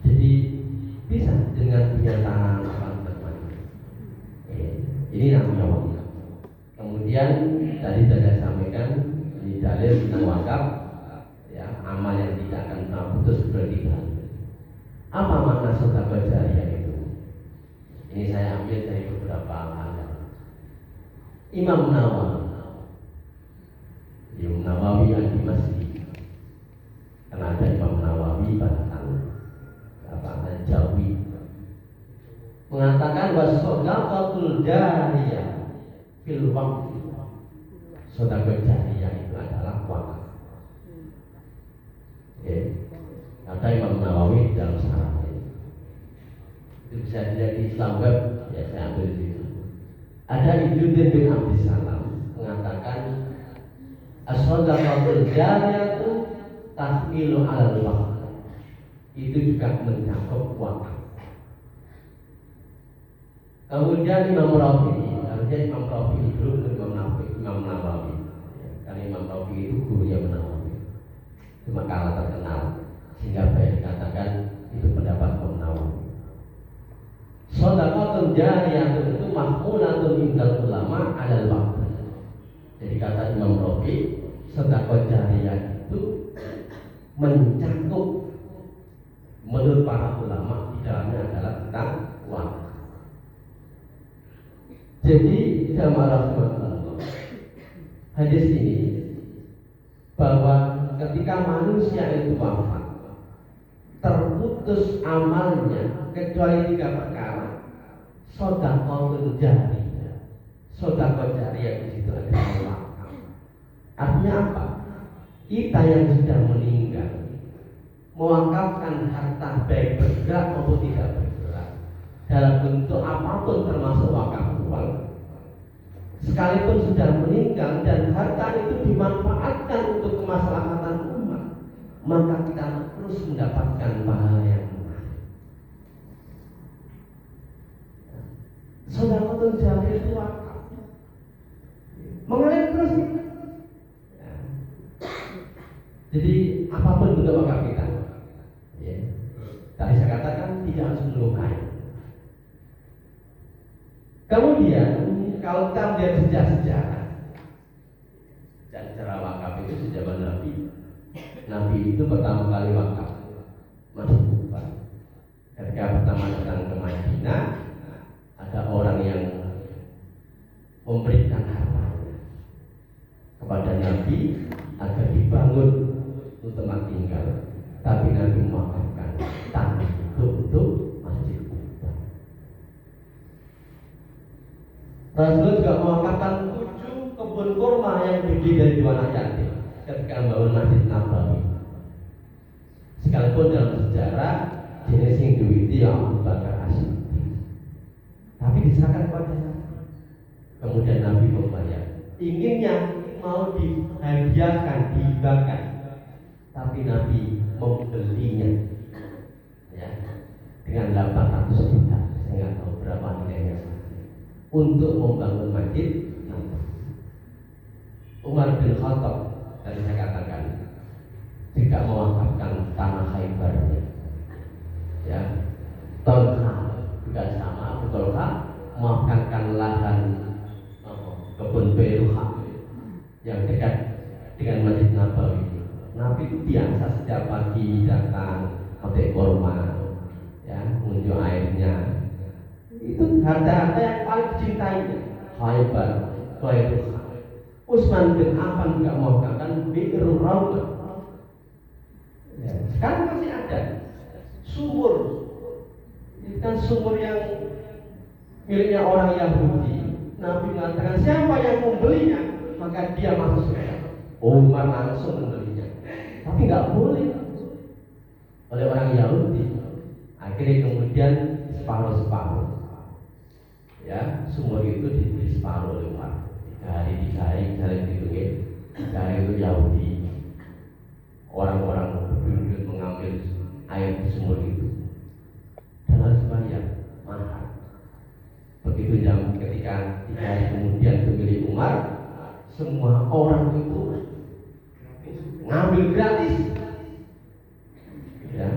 Jadi bisa dengan punya tanah teman-teman. Ini namanya wakaf. Kemudian tadi sudah saya sampaikan di dalil tentang wakaf, ya, amal yang tidak akan pernah putus berarti. Apa makna sedekah jariyah itu? Ini saya ambil dari beberapa ayat. Imam Nawawi, Imam Nawawi Al-Dimashqi Karena ada Imam Nawawi bahkan Jawi mengatakan wasodaqatul jariyah fil waqti. Sedekah jariyah itu adalah wakaf. Kata Imam Nawawi dalam syarahnya. Itu bisa dilihat di Islam Web, ya saya ambil di situ. Ada Izzuddin bin Abdissalam mengatakan as-sadaqatul jariyah itu tahmilu 'alal waqf. Itu juga mencakup wakaf. Kemudian Imam Rafi'i, harusnya Imam Rafi'i dulu ke Imam Nawawi. Karena Imam Rafi'i itu gurunya Imam Nawawi. Itu makalah terkenal sehingga banyak dikatakan itu pendapat Imam Nawawi. Shadaqatun jariyah itu mahmulatun indal ulama 'alal waqf. Jadi kata Imam Rafi'i, sedekah jariyah itu mencakup menurut para ulama di dalamnya adalah tentang wakaf. Jadi jamaah rahmatullah, hadis ini bahwa ketika manusia itu wafat terputus amalnya kecuali 3 perkara. Shadaqatul jariyah. Shadaqah jariyah di situ adalah wakaf. Artinya apa? Kita yang sudah meninggal mewakafkan harta baik bergerak maupun tidak bergerak dalam bentuk apapun termasuk wakaf uang, sekalipun sudah meninggal dan harta itu dimanfaatkan untuk kemaslahatan umat, maka kita terus mendapatkan pahala yang besar. Sedekah jariyah itu wakaf, mengalir terus. Jadi apapun bentuk wakaf kita, tadi saya katakan tidak harus melukai. Kemudian kalau kita melihat sejarah dan sejarah wakaf itu sejak Nabi. Nabi itu pertama kali wakaf masuk Kuba. Ketika pertama datang ke Madinah, ada orang yang memberikan hartanya kepada Nabi agar dibangun untuk tempat tinggal. Tapi Nabi mewakafkan tanah itu untuk Masjid Kuba. Rasulullah juga mewakafkan 7 kebun kurma yang berdiri dari 2 anak yatim ketika membangun Masjid Nabawi. Sekalipun dalam sejarah jenis yang diwiti yang Abu Bakar As-Siddiq, tapi diserahkan kepada Nabi. Kemudian Nabi membayar. Inginnya mau dihadiahkan, dihibahkan, tapi Nabi membelinya, ya, dengan 800 juta. Saya nggak tahu berapa nilainya, untuk membangun masjid. Umar bin Khattab, tadi saya katakan, tidak mewakafkan tanah Khaybarnya, ya. Tolha juga sama, Abu Tolha mewakafkan lahan kebun Beruha yang dekat dengan Masjid Nabawi. Nabi itu biasa setiap pagi datang pakai kurma, ya, mengunjung airnya. Itu harta-harta yang paling dicintainya. Khaybar, Beruha. Utsman bin Affan juga mewakafkan Bi'rul Rawdah. Ya, sekarang masih ada sumur. Ini kan sumur yang miliknya orang Yahudi. Nabi mengatakan siapa yang membelinya maka dia masuk surga. Umar langsung membelinya, tapi nggak boleh oleh orang Yahudi. Akhirnya kemudian separuh, ya, sumur itu dibeli separuh oleh Umar. 3 hari gitu, 3 hari itu Yahudi, orang-orang berduit mengambil air di sumur itu dan harus bayar mahal. Begitu jam ketika 3 hari kemudian itu milik Umar, semua orang itu ngambil gratis, ya.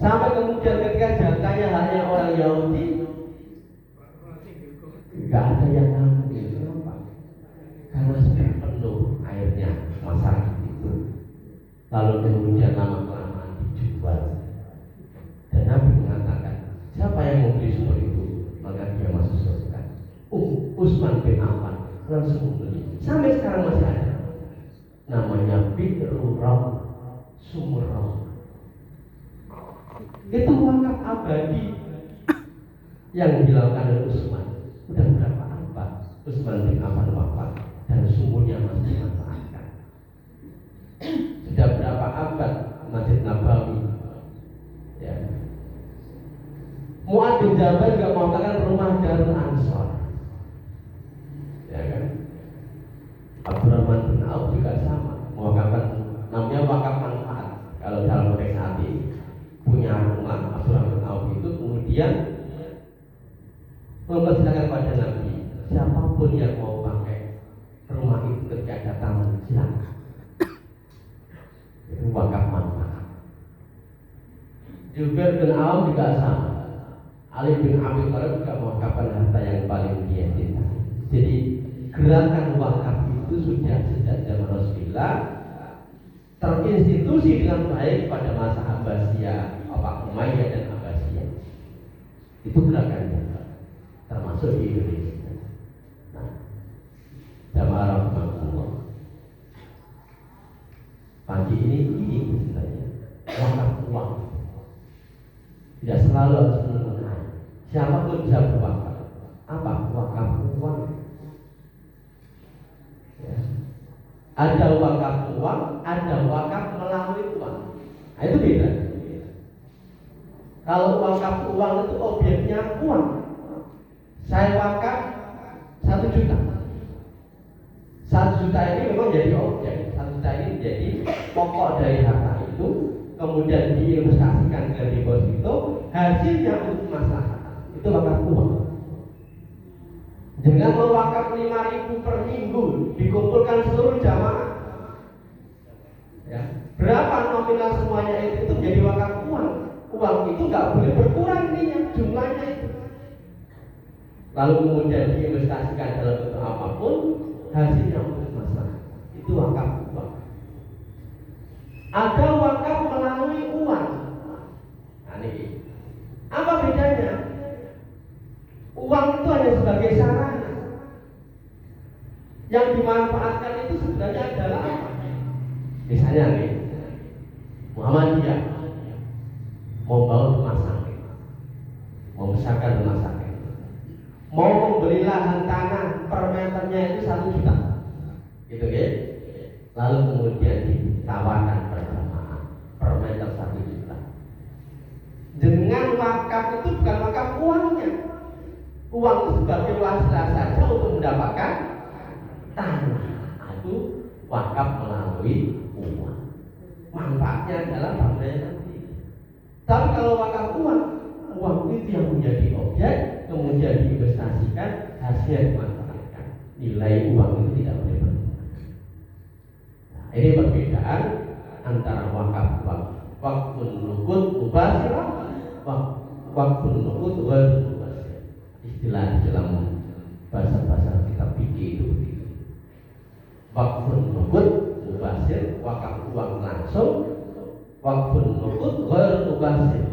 Sampai kemudian ketika jatahnya hanya orang Yahudi, nggak ada yang ngambil. Kenapa? Karena sudah penuh airnya masyarakat itu. Lalu kemudian lama-kelamaan dijual. Dan Nabi mengatakan, siapa yang membeli sumur itu maka dia masuk surga. Utsman bin Affan langsung membeli. Sampai sekarang masih ada. Namanya Bi'rul Rawdah. sumur roh. Itu wakaf abadi yang dilakukan oleh Utsman. Udah berapa abad Utsman bin Affan wafat dan sumurnya masih dimanfaatkan. Sudah berapa abad Masjid Nabawi, ya. Mu'adz bin Jabal juga mengatakan rumah Darul Ansor, ya kan? Abdurrahman bin Auf juga sama, mewakafkan, namanya wakaf manfaat. Kalau dalam konteks saat ini punya rumah Abdurrahman bin Auf itu kemudian mempersilakan pada Nabi, siapapun yang mau pakai rumah itu ketika datang silakan. Itu wakaf manfaat. Jubair bin Awam juga sama. Ali bin Abi Thalib juga mewakafkan harta yang paling dia cintai. Jadi gerakan wakaf itu sudah sejak zaman Rasulullah terinstitusi dengan baik pada masa Abbasiyah, Umayyah dan Abbasiyah. Itu gerakannya, termasuk di Indonesia. Nah, jamaah rahmatullah. Pagi ini sebenarnya wakaf uang. Tidak selalu harus mengenai. Siapapun bisa berwakaf. Apa wakaf uang? Ya. Ada wakaf uang, ada wakaf melalui uang. Nah, itu beda. Kalau wakaf uang itu objeknya uang. Saya wakaf 1 juta. 1 juta ini memang jadi objek. 1 juta ini jadi pokok dari harta itu, kemudian diinvestasikan ke deposito, hasilnya untuk masyarakat. Itu wakaf uang. Dengan mewakaf 5.000 per minggu, dikumpulkan seluruh jamaah, ya, berapa nominal semuanya itu menjadi wakaf uang. Uang itu nggak boleh berkurang nih jumlahnya itu. Lalu kemudian diinvestasikan dalam bentuk apapun, hasilnya untuk masyarakat. Itu wakaf uang. Ada wakaf melalui uang. Nah, ini apa bedanya? Uang itu hanya sebagai sarana. Yang dimanfaatkan itu sebenarnya adalah apa? Misalnya nih, Muhammadiyah mau bangun rumah sakit, mau besarkan rumah sakit, mau membeli lahan tanah per meternya itu 1 juta, gitu ya. Lalu kemudian ditawarkan berjamaah per meter 1 juta. Dengan wakaf itu bukan wakaf uangnya. Uang itu sebagai wasilah saja untuk mendapatkan tanah. Itu wakaf melalui uang. Manfaatnya adalah bangunannya nanti. Tapi kalau wakaf uang, uang itu yang menjadi objek, kemudian diinvestasikan, hasilnya dimanfaatkan. Nilai uang itu tidak boleh berkurang. Nah, ini perbedaan antara wakaf uang, wakfun nuqud mubasirah, wakfun nuqud wal mubasirah. Istilah dalam bahasa-bahasa kitab fikih itu begitu. Wakfun nuqud mubasir, wakaf uang langsung. Wakfun nuqud wal mubasir,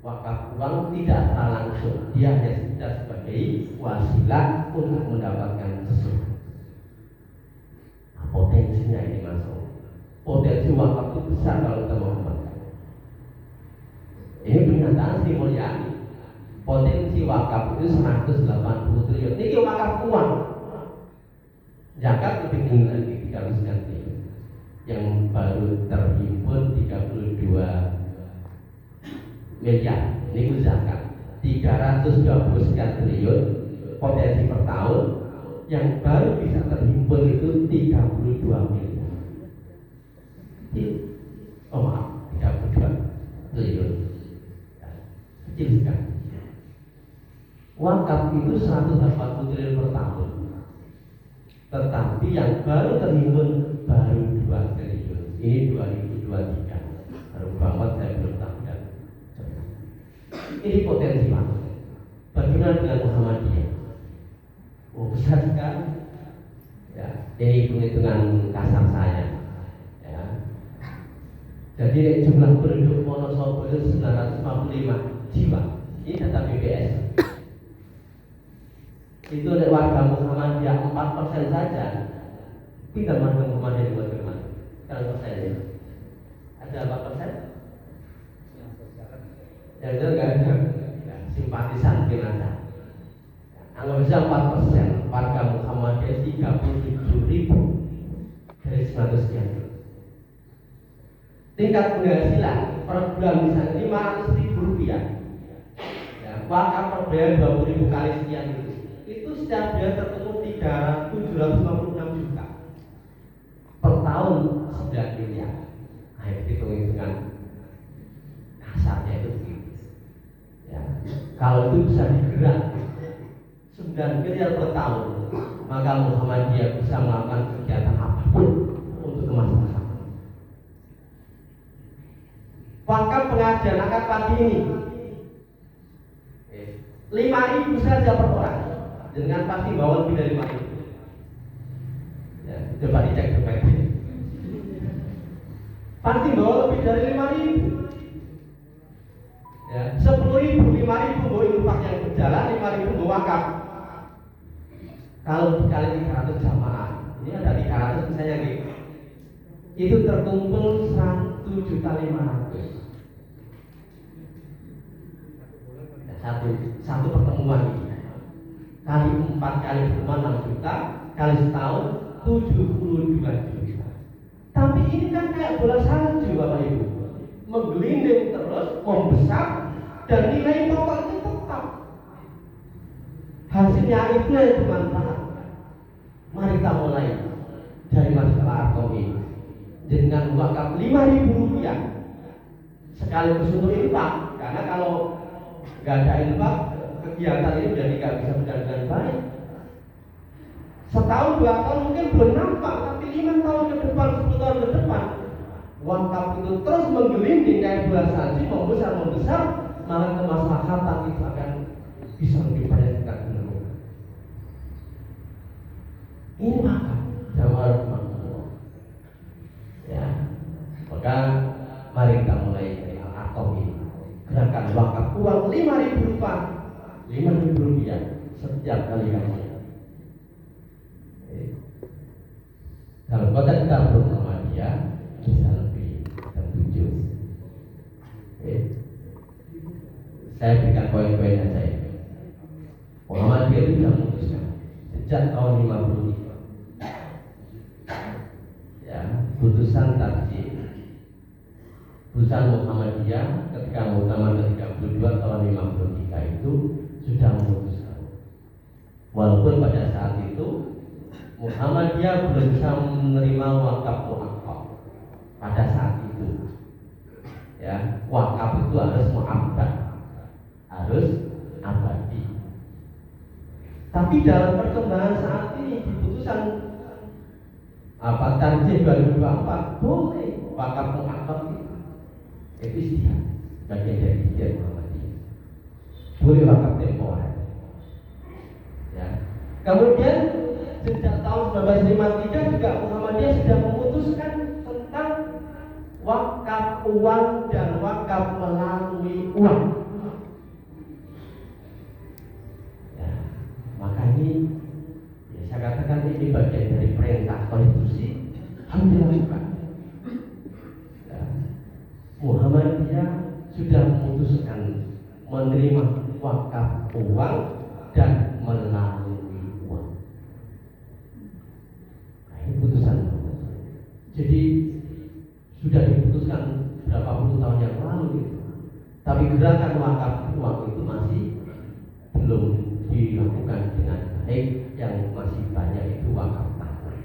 wakaf uang tidak langsung, dia hanya sebagai wasilah untuk mendapatkan sesuatu. Nah, potensinya ini masuk. Potensi wakaf itu besar kalau kita mau kembangkan. Ini pernyataan Sri Mulyani. Potensi wakaf itu 180 triliun. Ini wakaf uang. Zakat lebih tinggi lagi 300 triliun. Yang baru terhimpun 32 miliar. Ini zakat 320 sekian triliun potensi per tahun. Yang baru bisa terhimpun itu 32 miliar. Oh maaf, 32 triliun. Kecil sekali. Wakaf itu 180 triliun per tahun. Tetapi yang baru terhimpun baru 2 triliun. Ini 2023. Baru banget saya belum tahu dan ini potensi wakaf. Bagaimana dengan Muhammadiyah? Oh, besar sekali. Ya, ini hitung-hitungan kasar saya. Ya. Jadi jumlah penduduk Wonosobo itu 955 jiwa. Ini data BPS. Itu warga Muhammadiyah 4% saja. Pindah warga Muhammadiyah di mana? Sekarang persennya. Ada 4%? Yang itu enggak ada. Ya, simpatisan jenazah. Anggap saja 4%. Warga Muhammadiyah 37.000 dari 100 sekian. Tingkat penghasilan per bulan misalnya 500.000 rupiah. Ya, wakaf per bulan 20.000 kali sekian itu setiap bulan tertemu 756 juta per tahun 9 miliar. Nah, itu hitung-hitungan kasarnya itu begitu. Ya, kalau itu bisa digerak 9 miliar per tahun, maka Muhammadiyah bisa melakukan kegiatan apapun untuk kemaslahatan. Wakaf pengajian akad pagi ini 5.000 saja per orang. Dengan pasti bawa lebih dari 5.000. Ya, coba dicek dompetnya. Pasti bawa lebih dari 5.000. Ya, 10.000, 5.000 bawa infak yang berjalan, 5.000 bawa wakaf. Kalau dikali 300 jamaah, ini ada 300 misalnya gitu. Itu terkumpul 1.500.000. Satu pertemuan ini kali 4 kali 6 juta kali setahun 72 juta. Tapi ini kan kayak bola salju Bapak Ibu, menggelinding terus, membesar, dan nilai totalnya tetap. Hasilnya itu yang bermanfaat. Mari kita mulai dari masalah Arkom ini dengan wakaf 5.000 rupiah sekaligus untuk infak, karena kalau nggak ada infak, kegiatan ini jadi nggak bisa berjalan dengan baik. Setahun 2 tahun mungkin belum nampak, tapi 5 tahun ke depan, 10 tahun ke depan, wakaf itu terus menggelinding kayak bola salju, membesar, maka kemaslahatan itu akan bisa lebih banyak kita menemukan. Ini wakaf jamaah Allah. Ya, maka mari kita mulai dari Al-Arkom ini. Gerakan wakaf uang 5.000 rupiah setiap kali kamu. Kalau kota kita Muhammadiyah bisa lebih tertuju. Saya berikan poin-poin saja. Muhammadiyah itu sudah memutuskan sejak tahun 53. Ya, putusan tarjih. Putusan Muhammadiyah ketika Muktamar ke-32 tahun 53 itu sudah memutuskan. Walaupun pada saat itu Muhammadiyah belum bisa menerima wakaf muakkad pada saat itu. Ya, wakaf itu harus muakkad, harus abadi. Tapi dalam perkembangan saat ini di putusan tarjih 2024 boleh wakaf muakkad itu istihad, bagian dari istihad Muhammadiyah. Boleh wakaf temporer. Ya. Kemudian sejak tahun 1953 juga Muhammadiyah sudah memutuskan tentang wakaf uang dan wakaf melalui uang. Ya, maka ini ya saya katakan ini bagian dari perintah konstitusi harus dilakukan. Ya, Muhammadiyah sudah memutuskan menerima wakaf uang dan melalui uang. Putusan. Jadi sudah diputuskan berapa puluh tahun yang lalu itu. Tapi gerakan wakaf uang itu masih belum dilakukan dengan baik, yang masih banyak itu wakaf tanah.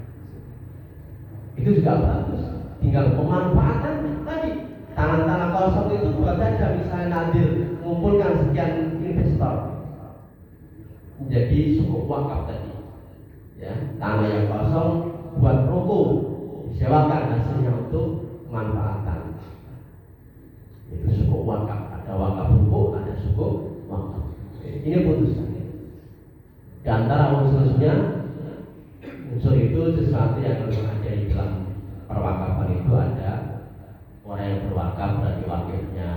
Itu juga bagus. Tinggal pemanfaatan tadi. Tanah-tanah kosong itu buat saja misalnya Nadir mengumpulkan sekian investor menjadi suku wakaf tadi. Ya, tanah yang kosong buat ruko disewakan, hasilnya untuk pemanfaatan. Itu suku wakaf, ada wakaf ruko, ada suku wakaf. Ini putusan. Di antara unsurnya, unsur itu sesuatu yang harus ada di dalam perwakafan itu ada orang yang berwakaf berarti wakifnya,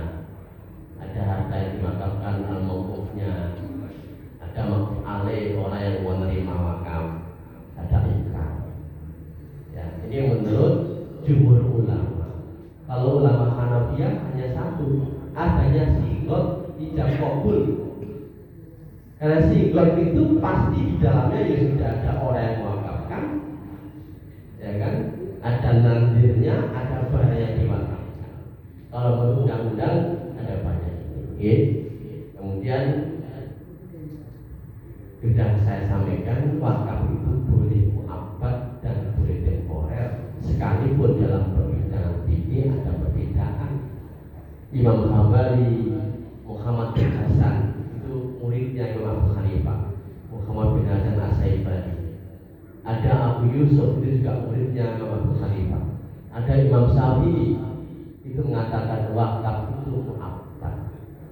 ada harta yang diwakafkan al-mawqufnya, ada maquf alaih orang yang menerima wakaf, ada ikrar. Ya, ini menurut jumhur ulama. Kalau ulama adanya sigot ijab kabul. Karena sigot itu pasti di dalamnya ya sudah ada orang yang mewakafkan, ya kan? Ada nandirnya, ada barang yang diwakafkan. Kalau berundang-undang ada banyak ini. Kemudian sudah saya sampaikan, wakaf itu boleh muabbad dan boleh temporer, sekalipun dalam perbincangan fikih ada perbedaan. Imam Hambali, Muhammad bin Hasan itu muridnya Imam Abu Hanifah, Muhammad bin Hasan As-Syaibani. Ada Abu Yusuf, itu juga muridnya Imam Abu Hanifah. Ada Imam Syafi'i, itu mengatakan wakaf itu muabbad,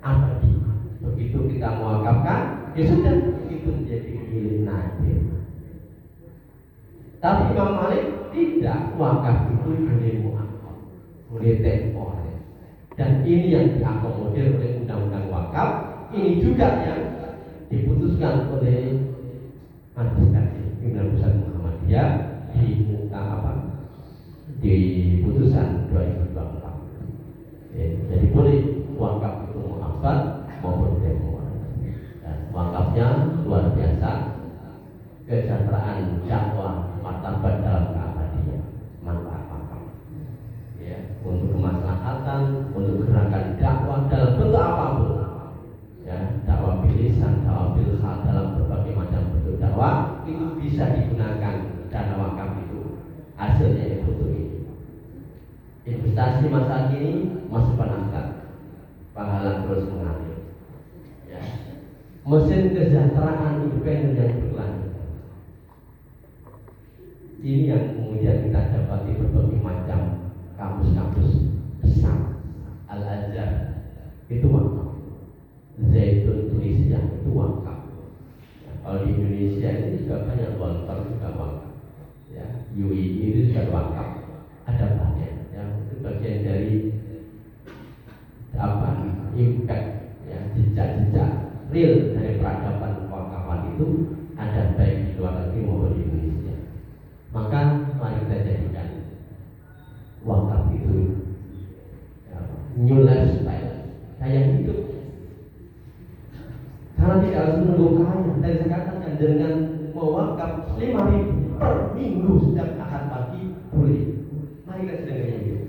abadi. Begitu kita mewakafkan, ya sudah, itu menjadi milik nadir. Tapi Imam Malik tidak, wakaf itu boleh muabbad, boleh temporer. Dan ini yang diakomodir oleh undang-undang wakaf. Ini juga yang diputuskan oleh Majelis Kaji Pimpinan Pusat Muhammadiyah di di putusan 2024. Jadi boleh wakaf itu muabbad maupun temporer. Dan wakafnya luar biasa, kesejahteraan dakwah, martabat dalam keabadian, manfaat wakaf. Ya, untuk kemaslahatan, untuk gerakan dakwah dalam bentuk apapun. Ya, dakwah bilisan, dakwah bilhal, dalam berbagai macam bentuk dakwah itu bisa digunakan dana wakaf itu. Hasilnya itu ini. Investasi masa kini masih penangkat, pahala terus mengalir. Ya. Mesin kesejahteraan independen yang berkelanjutan. Ini yang kemudian kita dapati berbagai macam kampus-kampus besar. Al-Azhar itu wakaf, Zaitun Tunisia itu wakaf. Ya, kalau di Indonesia ini juga banyak, Walter juga wakaf. Ya, UI itu juga wakaf. Ada banyak. Ya, itu bagian dari impact, ya, jejak-jejak real dari peradaban wakafan itu ada baik di luar negeri maupun di Indonesia. Maka mari kita jadikan wakaf itu new lifestyle, gaya hidup. Karena tidak harus menunggu kaya. Tadi saya katakan dengan mewakaf 5.000 per minggu setiap ahad pagi boleh. Mari kita sedang gaya hidup.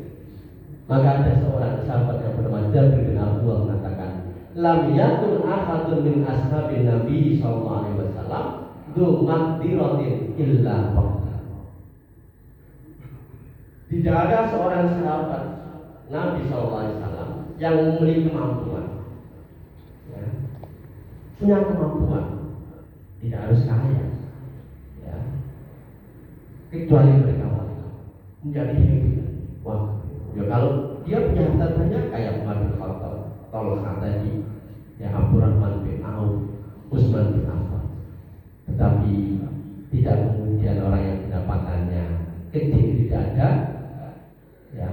Maka ada seorang sahabat yang bernama Jabir bin Abdullah mengatakan, lam yakun ahadun min ashabin Nabi sallallahu alaihi wasallam du maqdiratin illa waqaf. Tidak ada seorang sahabat Nabi sallallahu alaihi wasallam yang memiliki kemampuan, ya, punya kemampuan, tidak harus kaya, ya, kecuali mereka menjadi hidup. Wah, ya kalau dia punya harta banyak kayak Umar bin Khattab, Tolha tadi, ya, Abdurrahman bin Auf, Utsman bin Affan. Tetapi tidak kemudian orang yang pendapatannya kecil, tidak ada, ya,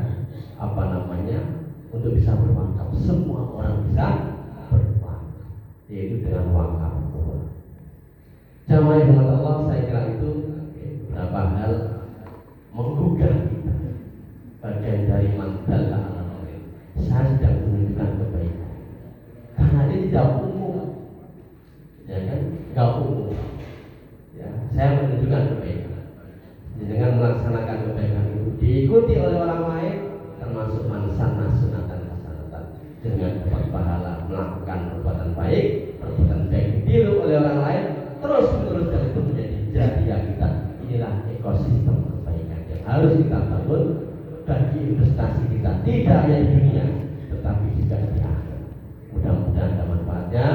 untuk bisa berwakaf. Semua orang bisa berwakaf, yaitu dengan wakaf. Jamaah yang Allah, saya kira itu beberapa hal menggugah kita. Bagian dari mantel saya sedang menunjukkan kebaikan, karena dia tidak umum, ya kan, tidak umum. Ya, saya menunjukkan kebaikan dengan melaksanakan kebaikan itu diikuti oleh orang lain, termasuk mansanah sunatan hasanatan, dengan dapat pahala melakukan perbuatan baik ditiru oleh orang lain terus menerus, dan itu menjadi jariah kita. Inilah ekosistem kebaikan yang harus kita bangun bagi investasi kita, tidak hanya di dunia tetapi juga di akhirat. Mudah-mudahan ada manfaatnya.